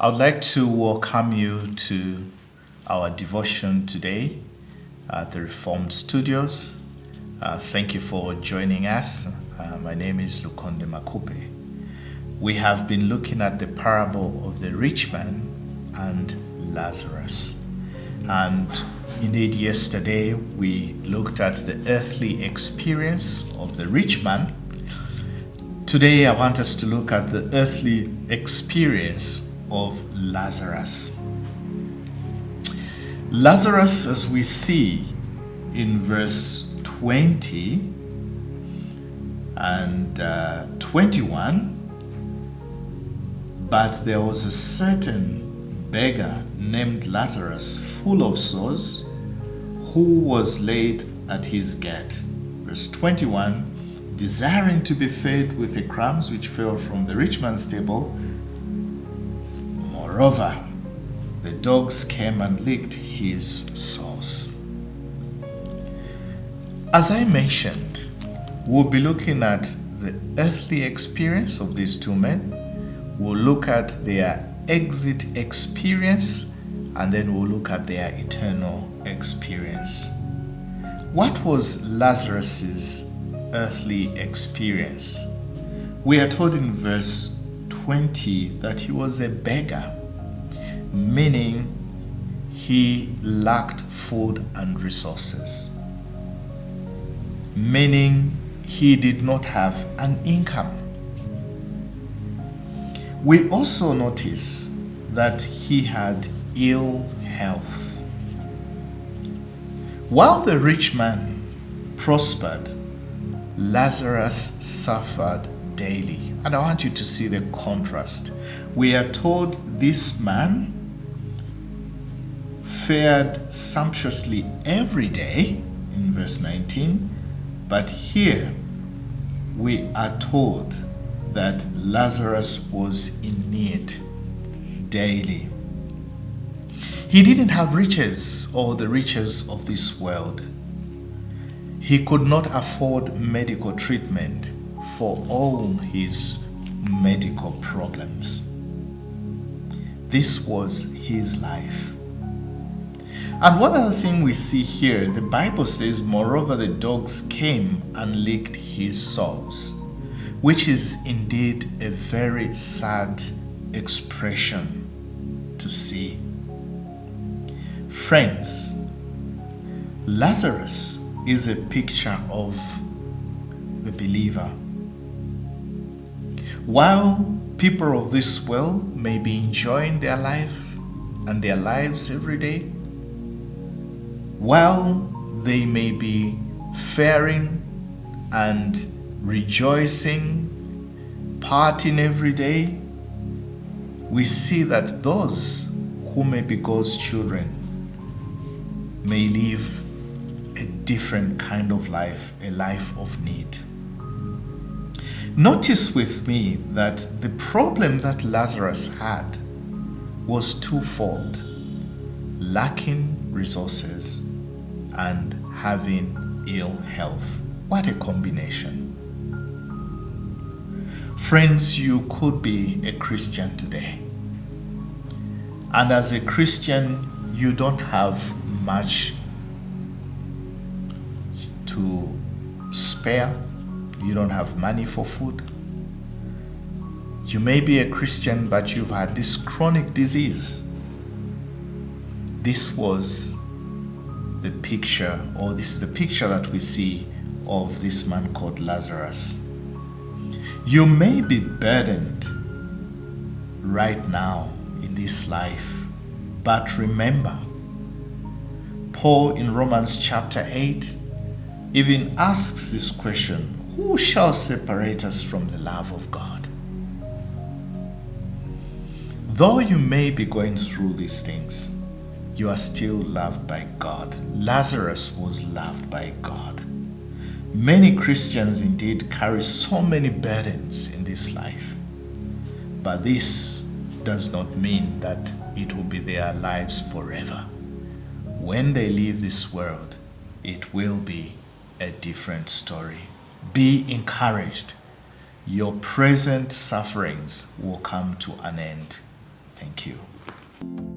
I would like to welcome you to our devotion today at the Reformed Studios. Thank you for joining us. My name is Lukonde Makupe. We have been looking at the parable of the rich man and Lazarus. And indeed, yesterday we looked at the earthly experience of the rich man. Today I want us to look at the earthly experience of Lazarus. Lazarus, as we see in verse 20 and 21, but there was a certain beggar named Lazarus, full of sores, who was laid at his gate. Verse 21, desiring to be fed with the crumbs which fell from the rich man's table. Moreover, the dogs came and licked his sores. As I mentioned, we'll be looking at the earthly experience of these two men. We'll look at their exit experience, and then we'll look at their eternal experience. What was Lazarus's earthly experience? We are told in verse 20 that he was a beggar, meaning he lacked food and resources, meaning he did not have an income. We also notice that he had ill health. While the rich man prospered, Lazarus suffered daily. And I want you to see the contrast. We are told this man fared sumptuously every day in verse 19, but here we are told that Lazarus was in need daily. He didn't have riches or the riches of this world. He could not afford medical treatment for all his medical problems. This was his life. And one other thing we see here, the Bible says, moreover, the dogs came and licked his sores, which is indeed a very sad expression to see. Friends, Lazarus is a picture of the believer. While people of this world may be enjoying their life and their lives every day, while they may be faring and rejoicing, partying every day, we see that those who may be God's children may live a different kind of life, a life of need. Notice with me that the problem that Lazarus had was twofold: lacking resources and having ill health. What a combination. Friends, you could be a Christian today, and as a Christian you don't have much to spare. You don't have money for food. You may be a Christian, but you've had this chronic disease. This was the picture, or this is the picture that we see of this man called Lazarus. You may be burdened right now in this life, but remember, Paul in Romans chapter 8 even asks this question: who shall separate us from the love of God? Though you may be going through these things, you are still loved by God. Lazarus was loved by God. Many Christians indeed carry so many burdens in this life, but this does not mean that it will be their lives forever. When they leave this world, it will be a different story. Be encouraged. Your present sufferings will come to an end. Thank you.